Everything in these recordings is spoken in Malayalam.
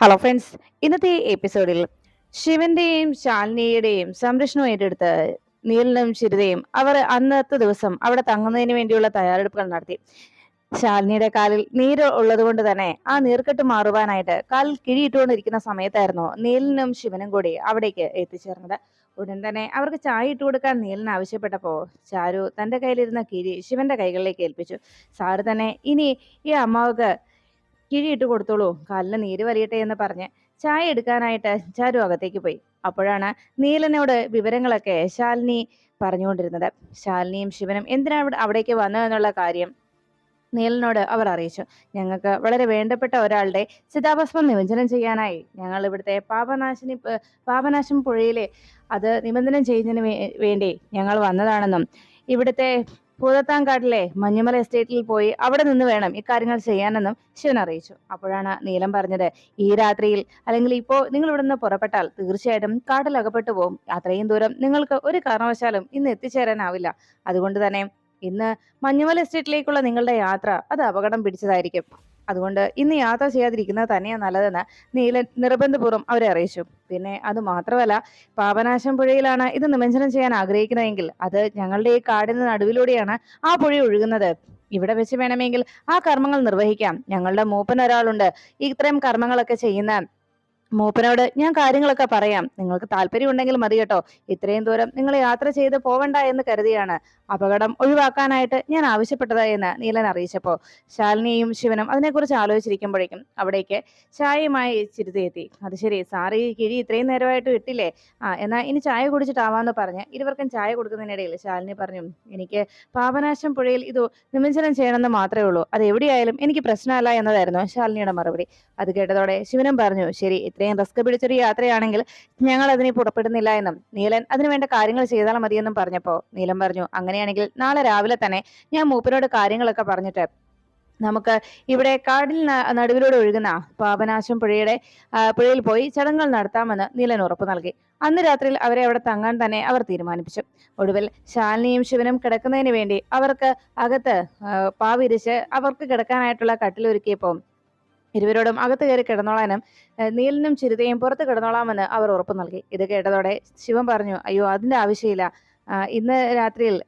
ഹലോ ഫ്രണ്ട്സ്, ഇന്നത്തെ എപ്പിസോഡിൽ ശിവന്റെയും ശാലിനിയുടെയും സംരക്ഷണം ഏറ്റെടുത്ത് നീലനും ചിരിതയും അവർ അന്നത്തെ ദിവസം അവിടെ തങ്ങുന്നതിന് വേണ്ടിയുള്ള തയ്യാറെടുപ്പുകൾ നടത്തി. ശാലിനിയുടെ കാലിൽ നീര് ഉള്ളത് കൊണ്ട് തന്നെ ആ നീർക്കെട്ട് മാറുവാനായിട്ട് കാലിൽ കിഴിയിട്ടുകൊണ്ടിരിക്കുന്ന സമയത്തായിരുന്നു നീലനും ശിവനും കൂടി അവിടേക്ക് എത്തിച്ചേർന്നത്. ഉടൻ തന്നെ അവർക്ക് ചായ ഇട്ട് കൊടുക്കാൻ നീലൻ ആവശ്യപ്പെട്ടപ്പോ ചാരു തന്റെ കയ്യിലിരുന്ന കിഴി ശിവന്റെ കൈകളിലേക്ക് ഏൽപ്പിച്ചു. സാറ് തന്നെ ഇനി ഈ അമ്മാവക്ക് കിഴിയിട്ട് കൊടുത്തോളൂ, കാലിന് നീര് വലിയട്ടെ എന്ന് പറഞ്ഞ് ചായ എടുക്കാനായിട്ട് ചാരു അകത്തേക്ക് പോയി. അപ്പോഴാണ് നീലനോട് വിവരങ്ങളൊക്കെ ശാലിനി പറഞ്ഞുകൊണ്ടിരുന്നത്. ശാലിനിയും ശിവനും എന്തിനാ അവിടേക്ക് വന്നതെന്നുള്ള കാര്യം നീലനോട് അവർ അറിയിച്ചു. ഞങ്ങൾക്ക് വളരെ വേണ്ടപ്പെട്ട ഒരാളുടെ ചിതാഭസ്മം നിമജ്ജനം ചെയ്യാനായി ഞങ്ങൾ ഇവിടുത്തെ പാപനാശം പുഴയിലെ അത് നിമജ്ജനം ചെയ്യുന്നതിന് വേണ്ടി ഞങ്ങൾ വന്നതാണെന്നും ഇവിടുത്തെ ഭൂതത്താൻകാട്ടിലെ മഞ്ഞുമല എസ്റ്റേറ്റിൽ പോയി അവിടെ നിന്ന് വേണം ഇക്കാര്യങ്ങൾ ചെയ്യാനെന്നും ശിവൻ അറിയിച്ചു. അപ്പോഴാണ് നീലം പറഞ്ഞത്, ഈ രാത്രിയിൽ അല്ലെങ്കിൽ ഇപ്പോ നിങ്ങൾ ഇവിടെ നിന്ന് പുറപ്പെട്ടാൽ തീർച്ചയായിട്ടും കാട്ടിൽ അകപ്പെട്ടു പോകും. അത്രയും ദൂരം നിങ്ങൾക്ക് ഒരു കാരണവശാലും ഇന്ന് എത്തിച്ചേരാനാവില്ല. അതുകൊണ്ട് തന്നെ ഇന്ന് മഞ്ഞുമല എസ്റ്റേറ്റിലേക്കുള്ള നിങ്ങളുടെ യാത്ര അത് അപകടം പിടിച്ചതായിരിക്കും. അതുകൊണ്ട് ഇന്ന് യാത്ര ചെയ്യാതിരിക്കുന്നത് തന്നെയാണ് നല്ലതെന്ന് നീലൻ നിർബന്ധപൂർവ്വം അവരെ അറിയിച്ചു. പിന്നെ അത് മാത്രമല്ല, പാപനാശം പുഴയിലാണ് ഇത് നിമജ്ജനം ചെയ്യാൻ ആഗ്രഹിക്കുന്നതെങ്കിൽ അത് ഞങ്ങളുടെ ഈ കാടിന് നടുവിലൂടെയാണ് ആ പുഴ ഒഴുകുന്നത്. ഇവിടെ വെച്ച് വേണമെങ്കിൽ ആ കർമ്മങ്ങൾ നിർവഹിക്കാം. ഞങ്ങളുടെ മൂപ്പൻ ഒരാളുണ്ട് ഇത്രയും കർമ്മങ്ങളൊക്കെ ചെയ്യുന്ന. മൂപ്പനോട് ഞാൻ കാര്യങ്ങളൊക്കെ പറയാം. നിങ്ങൾക്ക് താല്പര്യം ഉണ്ടെങ്കിൽ മതി കേട്ടോ. ഇത്രയും ദൂരം നിങ്ങൾ യാത്ര ചെയ്ത് പോവണ്ട എന്ന് കരുതിയാണ് അപകടം ഒഴിവാക്കാനായിട്ട് ഞാൻ ആവശ്യപ്പെട്ടത് എന്ന് നീലൻ അറിയിച്ചപ്പോ ശാലിനിയും ശിവനും അതിനെക്കുറിച്ച് ആലോചിച്ചിരിക്കുമ്പോഴേക്കും അവിടേക്ക് ചായയുമായി ചിരുതെത്തി. അത് ശരി, സാറ് ഈ കിഴി ഇത്രയും നേരമായിട്ട് ഇട്ടില്ലേ? എന്നാ ഇനി ചായ കുടിച്ചിട്ടാവാന്ന് പറഞ്ഞ് ഇരുവർക്കും ചായ കൊടുക്കുന്നതിനിടയിൽ ശാലിനി പറഞ്ഞു, എനിക്ക് പാപനാശം പുഴയിൽ ഇത് നിമജ്ജനം ചെയ്യണമെന്ന് മാത്രമേ ഉള്ളൂ. അത് എവിടെയായാലും എനിക്ക് പ്രശ്നമല്ല എന്നതായിരുന്നു ശാലിനിയുടെ മറുപടി. അത് കേട്ടതോടെ ശിവനും പറഞ്ഞു, ശരി, ഇത്രയും റിസ്ക് പിടിച്ചൊരു യാത്രയാണെങ്കിൽ ഞങ്ങൾ അതിനെ പുറപ്പെടുന്നില്ല എന്നും നീലൻ അതിനുവേണ്ട കാര്യങ്ങൾ ചെയ്താൽ മതിയെന്നും പറഞ്ഞപ്പോ നീലൻ പറഞ്ഞു, അങ്ങനെയാണെങ്കിൽ നാളെ രാവിലെ തന്നെ ഞാൻ മൂപ്പനോട് കാര്യങ്ങളൊക്കെ പറഞ്ഞിട്ട് നമുക്ക് ഇവിടെ കാടിൽ നടുവിലൂടെ ഒഴുകുന്ന പാപനാശം പുഴയിൽ പോയി ചടങ്ങുകൾ നടത്താമെന്ന് നീലൻ ഉറപ്പു നൽകി. അന്ന് രാത്രിയിൽ അവരെ അവിടെ തങ്ങാൻ തന്നെ അവർ തീരുമാനിപ്പിച്ചു. ഒടുവിൽ ശാലിനിയും ശിവനും കിടക്കുന്നതിന് വേണ്ടി അവർക്ക് അകത്ത് പാവിരിച്ച് അവർക്ക് കിടക്കാനായിട്ടുള്ള കട്ടിലൊരുക്കിയപ്പോൾ ഇരുവരോടും അകത്ത് കയറി കിടന്നോളാനും നീലനും ചിരിതയും പുറത്ത് കിടന്നോളാമെന്ന് അവർ ഉറപ്പു നൽകി. ഇത് കേട്ടതോടെ ശിവൻ പറഞ്ഞു, അയ്യോ അതിന്റെ ആവശ്യമില്ല, ഇന്ന് രാത്രിയിൽ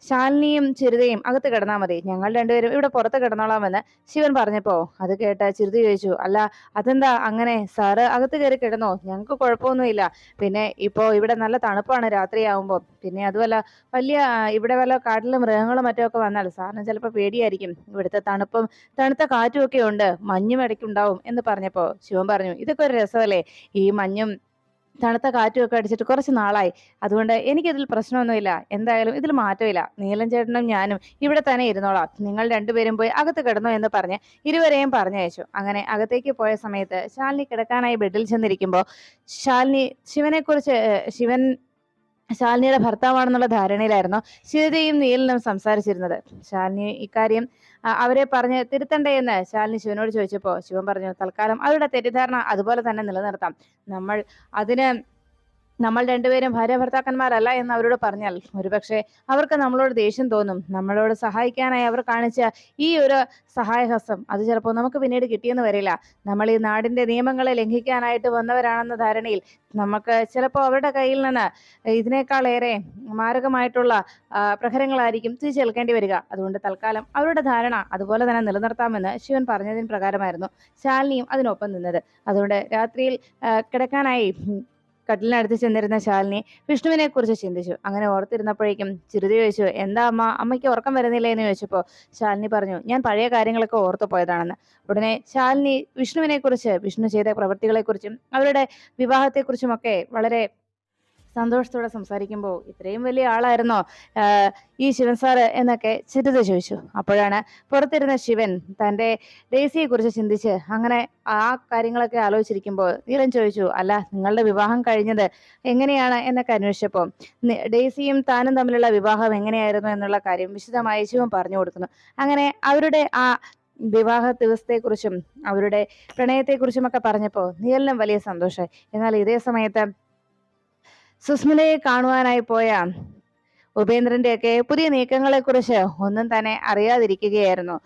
ശാലിനിയും ചിരിതയും അകത്ത് കിടന്നാൽ മതി, ഞങ്ങൾ രണ്ടുപേരും ഇവിടെ പുറത്ത് കിടന്നോളാമെന്ന് ശിവൻ പറഞ്ഞപ്പോ അത് കേട്ട ചിരിത ചോദിച്ചു, അല്ല അതെന്താ അങ്ങനെ? സാറ് അകത്ത് കയറി കിടന്നോ, ഞങ്ങൾക്ക് കുഴപ്പമൊന്നുമില്ല. പിന്നെ ഇപ്പോ ഇവിടെ നല്ല തണുപ്പാണ് രാത്രിയാവുമ്പോൾ. പിന്നെ അതുമല്ല വലിയ ഇവിടെ വല്ല കാട്ടിലെ മൃഗങ്ങളും മറ്റോ ഒക്കെ വന്നാൽ സാറിന് ചിലപ്പോൾ പേടിയായിരിക്കും. ഇവിടുത്തെ തണുപ്പും തണുത്ത കാറ്റും ഒക്കെ ഉണ്ട്, മഞ്ഞും ഇടയ്ക്കുണ്ടാവും എന്ന് പറഞ്ഞപ്പോ ശിവൻ പറഞ്ഞു, ഇതൊക്കെ ഒരു രസമല്ലേ, ഈ മഞ്ഞും തണുത്ത കാറ്റും ഒക്കെ അടിച്ചിട്ട് കുറച്ച് നാളായി. അതുകൊണ്ട് എനിക്കിതിൽ പ്രശ്നമൊന്നുമില്ല. എന്തായാലും ഇതിൽ മാറ്റമില്ല. നീലൻ ചേട്ടനും ഞാനും ഇവിടെ തന്നെ ഇരുന്നോളാം. നിങ്ങൾ രണ്ടുപേരും പോയി അകത്ത് കിടന്നോ എന്ന് പറഞ്ഞ് ഇരുവരെയും പറഞ്ഞയച്ചു. അങ്ങനെ അകത്തേക്ക് പോയ സമയത്ത് ശാലിനി കിടക്കാനായി ബെഡിൽ ചെന്നിരിക്കുമ്പോൾ ശിവൻ ശാലിനിയുടെ ഭർത്താവാണെന്നുള്ള ധാരണയിലായിരുന്നു ചിരിതയും നീലനും സംസാരിച്ചിരുന്നത്. ശാലിനി ഇക്കാര്യം അവരെ പറഞ്ഞ് തിരുത്തണ്ടേ എന്ന് ശാലിനി ശിവനോട് ചോദിച്ചപ്പോ ശിവൻ പറഞ്ഞു, തൽക്കാലം അവരുടെ തെറ്റിദ്ധാരണ അതുപോലെ തന്നെ നിലനിർത്താം. നമ്മൾ അതിന് നമ്മൾ രണ്ടുപേരും ഭാര്യ ഭർത്താക്കന്മാരല്ല എന്ന് അവരോട് പറഞ്ഞാൽ ഒരുപക്ഷെ അവർക്ക് നമ്മളോട് ദേഷ്യം തോന്നും. നമ്മളോട് സഹായിക്കാനായി അവർ കാണിച്ച ഈ ഒരു സഹായഹസ്തം അത് ചിലപ്പോൾ നമുക്ക് പിന്നീട് കിട്ടിയെന്ന് വരില്ല. നമ്മൾ ഈ നാടിന്റെ നിയമങ്ങളെ ലംഘിക്കാനായിട്ട് വന്നവരാണെന്ന ധാരണയിൽ നമുക്ക് ചിലപ്പോൾ അവരുടെ കയ്യിൽ നിന്ന് ഇതിനേക്കാളേറെ മാരകമായിട്ടുള്ള പ്രഹരങ്ങളായിരിക്കും തിരിച്ചേൽക്കേണ്ടി വരിക. അതുകൊണ്ട് തൽക്കാലം അവരുടെ ധാരണ അതുപോലെ തന്നെ നിലനിർത്താമെന്ന് ശിവൻ പറഞ്ഞതിന് പ്രകാരമായിരുന്നു ശാലിനിയും അതിനൊപ്പം നിന്നത്. അതുകൊണ്ട് രാത്രിയിൽ കിടക്കാനായി കട്ടിലിനടുത്ത് ചെന്നിരുന്ന ശാലിനി വിഷ്ണുവിനെ കുറിച്ച് ചിന്തിച്ചു. അങ്ങനെ ഓർത്തിരുന്നപ്പോഴേക്കും ചിരുതി ചോദിച്ചു, എന്താ അമ്മയ്ക്ക് ഉറക്കം വരുന്നില്ല എന്ന് ചോദിച്ചപ്പോ ശാലിനി പറഞ്ഞു, ഞാൻ പഴയ കാര്യങ്ങളൊക്കെ ഓർത്തു പോയതാണെന്ന്. ഉടനെ ശാലിനി വിഷ്ണു ചെയ്ത പ്രവൃത്തികളെക്കുറിച്ചും അവരുടെ വിവാഹത്തെക്കുറിച്ചുമൊക്കെ വളരെ സന്തോഷത്തോടെ സംസാരിക്കുമ്പോൾ ഇത്രയും വലിയ ആളായിരുന്നോ ഈ ശിവൻ സാറ് എന്നൊക്കെ ചിരിത ചോദിച്ചു. അപ്പോഴാണ് പുറത്തിരുന്ന ശിവൻ തന്റെ ഡേസിയെ കുറിച്ച് ചിന്തിച്ച് അങ്ങനെ ആ കാര്യങ്ങളൊക്കെ ആലോചിച്ചിരിക്കുമ്പോൾ നീലൻ ചോദിച്ചു, അല്ല നിങ്ങളുടെ വിവാഹം കഴിഞ്ഞത് എങ്ങനെയാണ് എന്നൊക്കെ അന്വേഷിച്ചപ്പോൾ ഡേസിയും താനും തമ്മിലുള്ള വിവാഹം എങ്ങനെയായിരുന്നു എന്നുള്ള കാര്യം വിശദമായി ശിവൻ പറഞ്ഞു കൊടുക്കുന്നു. അങ്ങനെ അവരുടെ ആ വിവാഹ ദിവസത്തെക്കുറിച്ചും അവരുടെ പ്രണയത്തെക്കുറിച്ചും ഒക്കെ പറഞ്ഞപ്പോൾ നീലനും വലിയ സന്തോഷമായി. എന്നാൽ ഇതേ സമയത്ത് സുസ്മിതയെ കാണുവാനായി പോയ ഉപേന്ദ്രന്റെയൊക്കെ പുതിയ നീക്കങ്ങളെ കുറിച്ച് ഒന്നും തന്നെ അറിയാതിരിക്കുകയായിരുന്നു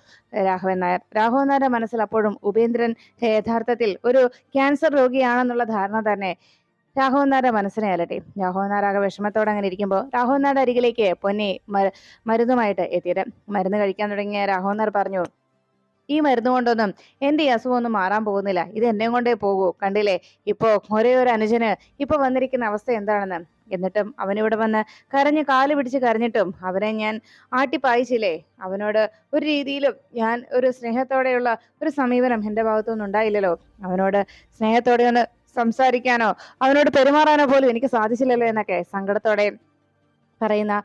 രാഘവൻ നായരുടെ മനസ്സിൽ അപ്പോഴും ഉപേന്ദ്രൻ യഥാർത്ഥത്തിൽ ഒരു ക്യാൻസർ രോഗിയാണെന്നുള്ള ധാരണ തന്നെ രാഘവൻ നായരുടെ മനസ്സിനെ അലട്ടി. രാഘവൻ നായർ ആകെ വിഷമത്തോടെ അങ്ങനെ ഇരിക്കുമ്പോൾ രാഘവൻ നായരുടെ അരികിലേക്ക് പൊന്നി മരുന്നുമായിട്ട് എത്തിയത്. മരുന്ന് കഴിക്കാൻ തുടങ്ങിയ രാഘവൻ നായർ പറഞ്ഞു, ഈ മരുന്ന് കൊണ്ടൊന്നും എന്റെ ഈ അസുഖമൊന്നും മാറാൻ പോകുന്നില്ല. ഇത് എന്നെ കൊണ്ടേ പോകൂ. കണ്ടില്ലേ ഇപ്പോ ഒരേ ഒരു അനുജന് ഇപ്പൊ വന്നിരിക്കുന്ന അവസ്ഥ എന്താണെന്ന്. എന്നിട്ടും അവനിവിടെ വന്ന് കരഞ്ഞ് കാല് പിടിച്ച് കരഞ്ഞിട്ടും അവനെ ഞാൻ ആട്ടിപ്പായിച്ചില്ലേ. അവനോട് ഒരു രീതിയിലും ഞാൻ ഒരു സ്നേഹത്തോടെയുള്ള ഒരു സമീപനം എന്റെ ഭാഗത്തുനിന്ന് ഉണ്ടായില്ലല്ലോ. അവനോട് സ്നേഹത്തോടെ ഒന്ന് സംസാരിക്കാനോ അവനോട് പെരുമാറാനോ പോലും എനിക്ക് സാധിച്ചില്ലല്ലോ എന്നൊക്കെ സങ്കടത്തോടെ പറയുന്ന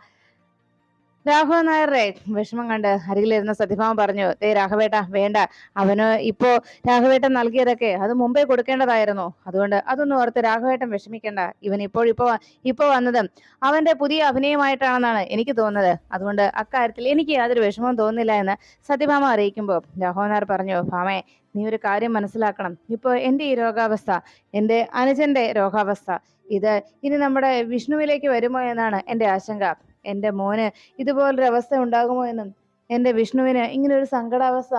രാഘവൻ നായരുടെ വിഷമം കണ്ട് അരികിലിരുന്ന സത്യഭാമ പറഞ്ഞു, രാഘവേട്ട വേണ്ട, അവന് ഇപ്പോ രാഘവേട്ടൻ നൽകിയതൊക്കെ അത് മുമ്പേ കൊടുക്കേണ്ടതായിരുന്നു. അതുകൊണ്ട് അതൊന്നും ഓർത്ത് രാഘവേട്ടൻ വിഷമിക്കേണ്ട. ഇവൻ ഇപ്പോ വന്നത് അവന്റെ പുതിയ അഭിനയമായിട്ടാണെന്നാണ് എനിക്ക് തോന്നുന്നത്. അതുകൊണ്ട് അക്കാര്യത്തിൽ എനിക്ക് യാതൊരു വിഷമവും തോന്നുന്നില്ല എന്ന് സത്യഭാമ അറിയിക്കുമ്പോൾ രാഘവൻ നായർ പറഞ്ഞു, ഭാമേ നീ ഒരു കാര്യം മനസ്സിലാക്കണം. ഇപ്പോ എന്റെ ഈ രോഗാവസ്ഥ, എന്റെ അനുജന്റെ രോഗാവസ്ഥ, ഇത് ഇനി നമ്മുടെ വിഷ്ണുവിലേക്ക് വരുമോ എന്നാണ് എന്റെ ആശങ്ക. എന്റെ മോന് ഇതുപോലൊരു അവസ്ഥ ഉണ്ടാകുമോ എന്നും, എന്റെ വിഷ്ണുവിന് ഇങ്ങനെ ഒരു സങ്കടാവസ്ഥ,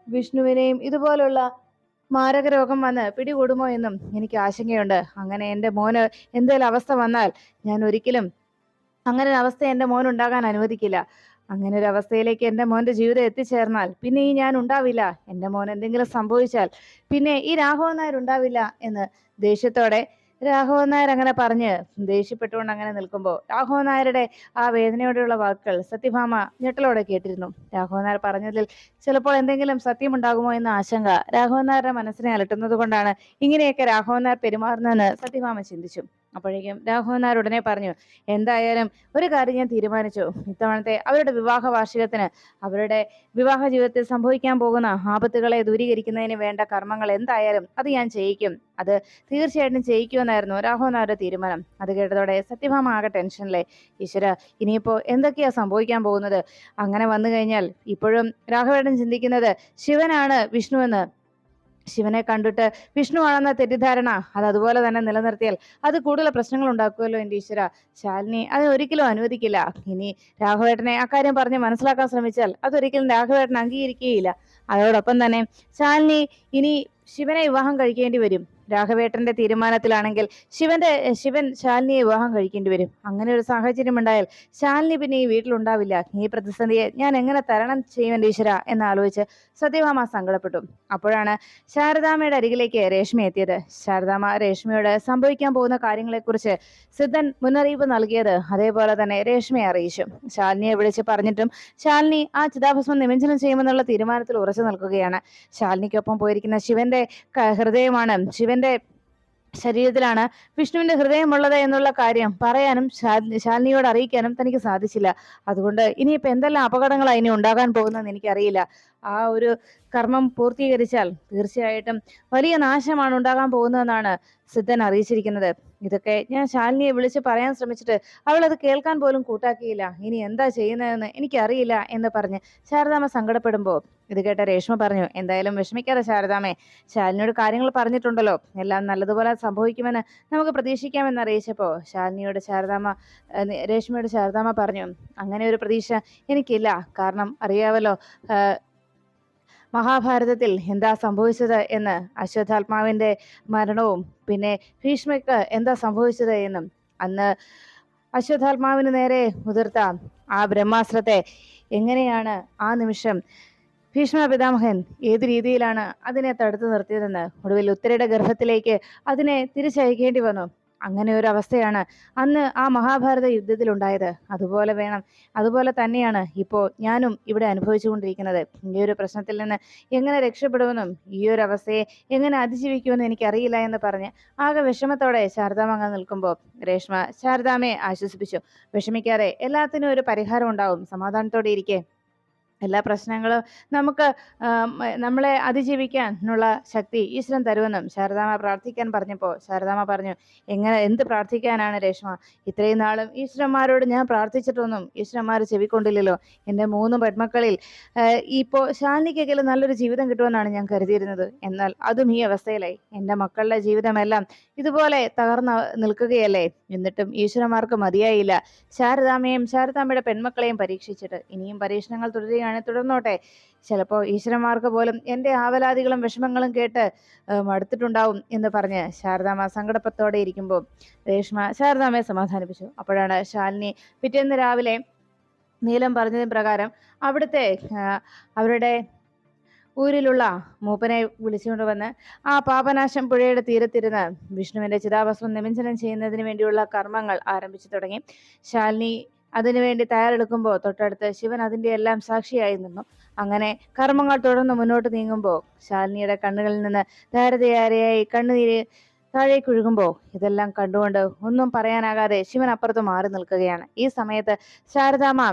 വിഷ്ണുവിനെയും ഇതുപോലുള്ള മാരക രോഗം വന്ന് പിടികൂടുമോ എന്നും എനിക്ക് ആശങ്കയുണ്ട്. അങ്ങനെ എന്റെ മോന് എന്തെങ്കിലും അവസ്ഥ വന്നാൽ ഞാൻ ഒരിക്കലും അങ്ങനെ ഒരു അവസ്ഥ എന്റെ മോൻ ഉണ്ടാകാൻ അനുവദിക്കില്ല. അങ്ങനെ ഒരു അവസ്ഥയിലേക്ക് എന്റെ മോന്റെ ജീവിതം എത്തിച്ചേർന്നാൽ പിന്നെ ഈ ഞാൻ ഉണ്ടാവില്ല. എന്റെ മോൻ എന്തെങ്കിലും സംഭവിച്ചാൽ പിന്നെ ഈ രാഘവൻ നായർ ഉണ്ടാവില്ല എന്ന് ദേഷ്യത്തോടെ രാഘവൻ നായർ അങ്ങനെ പറഞ്ഞ് ദേഷ്യപ്പെട്ടുകൊണ്ട് അങ്ങനെ നിൽക്കുമ്പോൾ രാഘവൻ നായരുടെ ആ വേദനയോടെയുള്ള വാക്കുകൾ സത്യഭാമ ഞെട്ടലോടെ കേട്ടിരുന്നു. രാഘവൻ നായർ പറഞ്ഞതിൽ ചിലപ്പോൾ എന്തെങ്കിലും സത്യമുണ്ടാകുമോ എന്ന ആശങ്ക രാഘവൻ നായരുടെ മനസ്സിനെ അലട്ടുന്നത് കൊണ്ടാണ് ഇങ്ങനെയൊക്കെ രാഘവൻ നായർ പെരുമാറുന്നതെന്ന് സത്യഭാമ ചിന്തിച്ചു. അപ്പോഴേക്കും രാഘവൻ നായർ ഉടനെ പറഞ്ഞു, എന്തായാലും ഒരു കാര്യം ഞാൻ തീരുമാനിച്ചു. ഇത്തവണത്തെ അവരുടെ വിവാഹ വാർഷികത്തിന് അവരുടെ വിവാഹ ജീവിതത്തിൽ സംഭവിക്കാൻ പോകുന്ന ആപത്തുകളെ ദൂരീകരിക്കുന്നതിന് വേണ്ട കർമ്മങ്ങൾ എന്തായാലും അത് ഞാൻ ചെയ്യിക്കും. അത് തീർച്ചയായിട്ടും ചെയ്യിക്കുമെന്നായിരുന്നു രാഘവൻ നായരുടെ തീരുമാനം. അത് കേട്ടതോടെ സത്യഭാമ ആകെ ടെൻഷനിലെ, ഈശ്വര ഇനിയിപ്പോ എന്തൊക്കെയാ സംഭവിക്കാൻ പോകുന്നത്? അങ്ങനെ വന്നു കഴിഞ്ഞാൽ ഇപ്പോഴും രാഘവേട്ടൻ ചിന്തിക്കുന്നത് ശിവനാണ് വിഷ്ണു എന്ന്. ശിവനെ കണ്ടിട്ട് വിഷ്ണു ആണെന്ന തെറ്റിദ്ധാരണ അത് അതുപോലെ തന്നെ നിലനിർത്തിയാൽ അത് കൂടുതൽ പ്രശ്നങ്ങൾ ഉണ്ടാക്കുമല്ലോ എൻ്റെ ഈശ്വര. ശാലിനി അത് ഒരിക്കലും അനുവദിക്കില്ല. ഇനി രാഘവേട്ടനെ അക്കാര്യം പറഞ്ഞ് മനസ്സിലാക്കാൻ ശ്രമിച്ചാൽ അതൊരിക്കലും രാഘവേട്ടൻ അംഗീകരിക്കുകയില്ല. അതോടൊപ്പം തന്നെ ശാലിനി ഇനി ശിവനെ വിവാഹം കഴിക്കേണ്ടി വരും. രാഘവേട്ടന്റെ തീരുമാനത്തിലാണെങ്കിൽ ശിവൻ ശാലിനിയെ വിവാഹം കഴിക്കേണ്ടി വരും. അങ്ങനെ ഒരു സാഹചര്യം ഉണ്ടായാൽ ശാലിനി പിന്നെ ഈ വീട്ടിലുണ്ടാവില്ല. ഈ പ്രതിസന്ധിയെ ഞാൻ എങ്ങനെ തരണം ചെയ്യുമെന്റെ ഈശ്വര എന്നാലോചിച്ച് സത്യഭാമ സങ്കടപ്പെട്ടു. അപ്പോഴാണ് ശാരദാമ്മയുടെ അരികിലേക്ക് രേഷ്മ എത്തിയത്. ശാരദാമ്മ രേഷ്മയോട് സംഭവിക്കാൻ പോകുന്ന കാര്യങ്ങളെക്കുറിച്ച് സിദ്ധൻ മുന്നറിയിപ്പ് നൽകിയത് അതേപോലെ തന്നെ രേഷ്മയെ അറിയിച്ചു. ശാലിനിയെ വിളിച്ച് പറഞ്ഞിട്ടും ശാലിനി ആ ചിതാഭസ്മം നിമഞ്ജനം ചെയ്യുമെന്നുള്ള തീരുമാനത്തിൽ ഉറച്ചു നിൽക്കുകയാണ്. ശാലിനിക്കൊപ്പം പോയിരിക്കുന്ന ശിവന്റെ ഹൃദയമാണ്, ശിവന്റെ ശരീരത്തിലാണ് വിഷ്ണുവിന്റെ ഹൃദയമുള്ളത് എന്നുള്ള കാര്യം പറയാനും ശാലിനിയോട് അറിയിക്കാനും തനിക്ക് സാധിച്ചില്ല. അതുകൊണ്ട് ഇനിയിപ്പോ എന്തെല്ലാം അപകടങ്ങളാണ് ഇനി ഉണ്ടാകാൻ പോകുന്നതെന്ന് എനിക്കറിയില്ല. ആ ഒരു കർമ്മം പൂർത്തീകരിച്ചാൽ തീർച്ചയായിട്ടും വലിയ നാശമാണ് ഉണ്ടാകാൻ പോകുന്നതെന്നാണ് സിദ്ധൻ അറിയിച്ചിരിക്കുന്നത്. ഇതൊക്കെ ഞാൻ ശാലിനിയെ വിളിച്ച് പറയാൻ ശ്രമിച്ചിട്ട് അവൾ അത് കേൾക്കാൻ പോലും കൂട്ടാക്കിയില്ല. ഇനി എന്താ ചെയ്യുന്നതെന്ന് എനിക്കറിയില്ല എന്ന് പറഞ്ഞ് ശാരദാമ്മ സങ്കടപ്പെടുമ്പോൾ ഇത് കേട്ട രേഷ്മ പറഞ്ഞു, എന്തായാലും വിഷമിക്കാതെ ശാരദാമ്മേ, ശാലിനിയോട് കാര്യങ്ങൾ പറഞ്ഞിട്ടുണ്ടല്ലോ, എല്ലാം നല്ലതുപോലെ സംഭവിക്കുമെന്ന് നമുക്ക് പ്രതീക്ഷിക്കാമെന്ന് അറിയിച്ചപ്പോ രേഷ്മയോട് ശാരദാമ്മ പറഞ്ഞു, അങ്ങനെ ഒരു പ്രതീക്ഷ എനിക്കില്ല. കാരണം അറിയാവല്ലോ മഹാഭാരതത്തിൽ എന്താ സംഭവിച്ചത് എന്ന്, അശ്വത്ഥാത്മാവിന്റെ മരണവും പിന്നെ ഭീഷ്മയ്ക്ക് എന്താ സംഭവിച്ചത് എന്നും, അന്ന് അശ്വത്ഥാത്മാവിന് നേരെ ഉതിർത്ത ആ ബ്രഹ്മാസ്ത്രത്തെ എങ്ങനെയാണ് ആ നിമിഷം ഭീഷ്മ പിതാമഹൻ ഏത് രീതിയിലാണ് അതിനെ തടുത്തു നിർത്തിയതെന്ന്, ഒടുവിൽ ഉത്തരയുടെ ഗർഭത്തിലേക്ക് അതിനെ തിരിച്ചയക്കേണ്ടി വന്നു. അങ്ങനെ ഒരു അവസ്ഥയാണ് അന്ന് ആ മഹാഭാരത യുദ്ധത്തിൽ ഉണ്ടായത്. അതുപോലെ തന്നെയാണ് ഇപ്പോൾ ഞാനും ഇവിടെ അനുഭവിച്ചുകൊണ്ടിരിക്കുന്നത്. ഈ ഒരു പ്രശ്നത്തിൽ നിന്ന് എങ്ങനെ രക്ഷപ്പെടുമെന്നും ഈ ഒരു അവസ്ഥയെ എങ്ങനെ അതിജീവിക്കുമെന്നും എനിക്കറിയില്ല എന്ന് പറഞ്ഞ് ആകെ വിഷമത്തോടെ ശാരദാമ്മ അങ്ങ് നിൽക്കുമ്പോൾ രേഷ്മ ശാരദാമ്മയെ ആശ്വസിപ്പിച്ചു. വിഷമിക്കാതെ, എല്ലാത്തിനും ഒരു പരിഹാരം ഉണ്ടാവും, സമാധാനത്തോടെ ഇരിക്കേ. എല്ലാ പ്രശ്നങ്ങളും നമുക്ക് നമ്മളെ അതിജീവിക്കാനുള്ള ശക്തി ഈശ്വരൻ തരുമെന്നും ശാരദാമ്മ പ്രാർത്ഥിക്കാൻ പറഞ്ഞപ്പോൾ ശാരദാമ്മ പറഞ്ഞു, എന്ത് പ്രാർത്ഥിക്കാനാണ് രേഷ്മ? ഇത്രയും നാളും ഈശ്വരന്മാരോട് ഞാൻ പ്രാർത്ഥിച്ചിട്ടൊന്നും ഈശ്വരന്മാർ ചെവിക്കൊണ്ടില്ലല്ലോ. എൻ്റെ 3 പെൺമക്കളിൽ ഇപ്പോൾ ശാലിനിക്കെങ്കിലും നല്ലൊരു ജീവിതം കിട്ടുമെന്നാണ് ഞാൻ കരുതിയിരുന്നത്. എന്നാൽ അതും ഈ അവസ്ഥയിലായി. എൻ്റെ മക്കളുടെ ജീവിതമെല്ലാം ഇതുപോലെ തകർന്ന് നിൽക്കുകയല്ലേ. എന്നിട്ടും ഈശ്വരന്മാർക്ക് മതിയായില്ല ശാരദാമ്മയും ശാരദാമ്മയുടെ പെൺമക്കളെയും പരീക്ഷിച്ചിട്ട്. ഇനിയും പരീക്ഷണങ്ങൾ തുടർന്നോട്ടെ. ചിലപ്പോൾ ഈശ്വരന്മാർക്ക് പോലും എൻ്റെ ആവലാതികളും വിഷമങ്ങളും കേട്ട് മടുത്തിട്ടുണ്ടാവും എന്ന് പറഞ്ഞ് ശാരദാമ്മ സങ്കടത്തോടെ ഇരിക്കുമ്പോൾ രേഷ്മ ശാരദാമ്മയെ സമാധാനിപ്പിച്ചു. അപ്പോഴാണ് ശാലിനി പിറ്റേന്ന് രാവിലെ നീലം പറഞ്ഞതിന് പ്രകാരം അവിടുത്തെ അവരുടെ ഊരിലുള്ള മൂപ്പനെ വിളിച്ചുകൊണ്ട് വന്ന് ആ പാപനാശം പുഴയുടെ തീരത്തിരുന്ന് വിഷ്ണുവിന്റെ ചിതാഭസ്മം നിമഞ്ജനം ചെയ്യുന്നതിന് വേണ്ടിയുള്ള കർമ്മങ്ങൾ ആരംഭിച്ചു തുടങ്ങി. ശാലിനി അതിനുവേണ്ടി തയ്യാറെടുക്കുമ്പോൾ തൊട്ടടുത്ത് ശിവൻ അതിന്റെ എല്ലാം സാക്ഷിയായി നിന്നു. അങ്ങനെ കർമ്മങ്ങൾ തുടർന്ന് മുന്നോട്ട് നീങ്ങുമ്പോൾ ശാലിനിയുടെ കണ്ണുകളിൽ നിന്ന് ധാരധാരയായി കണ്ണുനീര് താഴേക്കൊഴുകുമ്പോൾ ഇതെല്ലാം കണ്ടുകൊണ്ട് ഒന്നും പറയാനാകാതെ ശിവൻ അപ്പുറത്ത് മാറി നിൽക്കുകയാണ്. ഈ സമയത്ത് ശാരദാമ്മ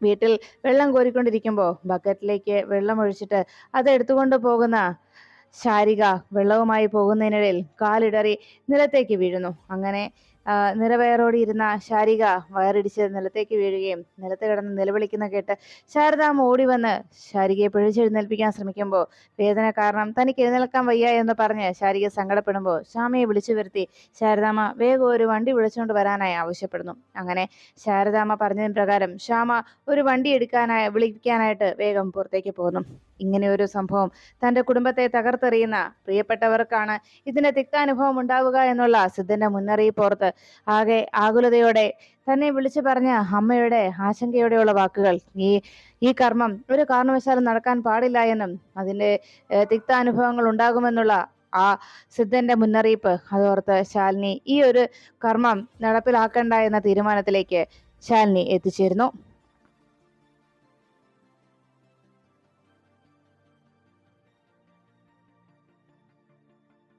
വീട്ടിൽ വെള്ളം കോരിക്കൊണ്ടിരിക്കുമ്പോൾ ബക്കറ്റിലേക്ക് വെള്ളം ഒഴിച്ചിട്ട് അത് എടുത്തുകൊണ്ട് പോകുന്ന ശാരിക വെള്ളവുമായി പോകുന്നതിനിടയിൽ കാലിടറി നിലത്തേക്ക് വീഴുന്നു. അങ്ങനെ നിറവയറോടി ഇരുന്ന ശാരിക വയറിടിച്ച് നിലത്തേക്ക് വീഴുകയും നിലത്ത് കിടന്ന് നിലവിളിക്കുന്ന കേട്ട് ശാരദാമ്മ ഓടി വന്ന് ശാരികയെ പിടിച്ചെഴുന്നേൽപ്പിക്കാൻ ശ്രമിക്കുമ്പോൾ വേദന കാരണം തനിക്ക് എഴുന്നേൽക്കാൻ വയ്യ എന്ന് പറഞ്ഞ് ശാരിക സങ്കടപ്പെടുമ്പോൾ ശ്യാമയെ വിളിച്ചു വരുത്തി ശാരദാമ്മ വേഗം ഒരു വണ്ടി വിളിച്ചുകൊണ്ട് വരാനായി ആവശ്യപ്പെടുന്നു. അങ്ങനെ ശാരദാമ്മ പറഞ്ഞതിന് പ്രകാരം ശ്യാമ ഒരു വണ്ടി വിളിക്കാനായിട്ട് വേഗം പുറത്തേക്ക് പോകുന്നു. ഇങ്ങനെ ഒരു സംഭവം തൻ്റെ കുടുംബത്തെ തകർത്തെറിയുന്ന പ്രിയപ്പെട്ടവർക്കാണ് ഇതിന്റെ തിക്താനുഭവം ഉണ്ടാവുക എന്നുള്ള സിദ്ധന്റെ മുന്നറിയിപ്പ് ഓർത്ത് ആകെ ആകുലതയോടെ തന്നെ വിളിച്ചു പറഞ്ഞ അമ്മയുടെ ആശങ്കയോടെയുള്ള വാക്കുകൾ ഈ കർമ്മം ഒരു കാരണവശാലും നടക്കാൻ പാടില്ല എന്നും അതിന്റെ തിക്താനുഭവങ്ങൾ ഉണ്ടാകുമെന്നുള്ള ആ സിദ്ധന്റെ മുന്നറിയിപ്പ് അതോർത്ത് ശാലിനി ഈ ഒരു കർമ്മം നടപ്പിലാക്കണ്ട എന്ന തീരുമാനത്തിലേക്ക് ശാലിനി എത്തിച്ചേരുന്നു.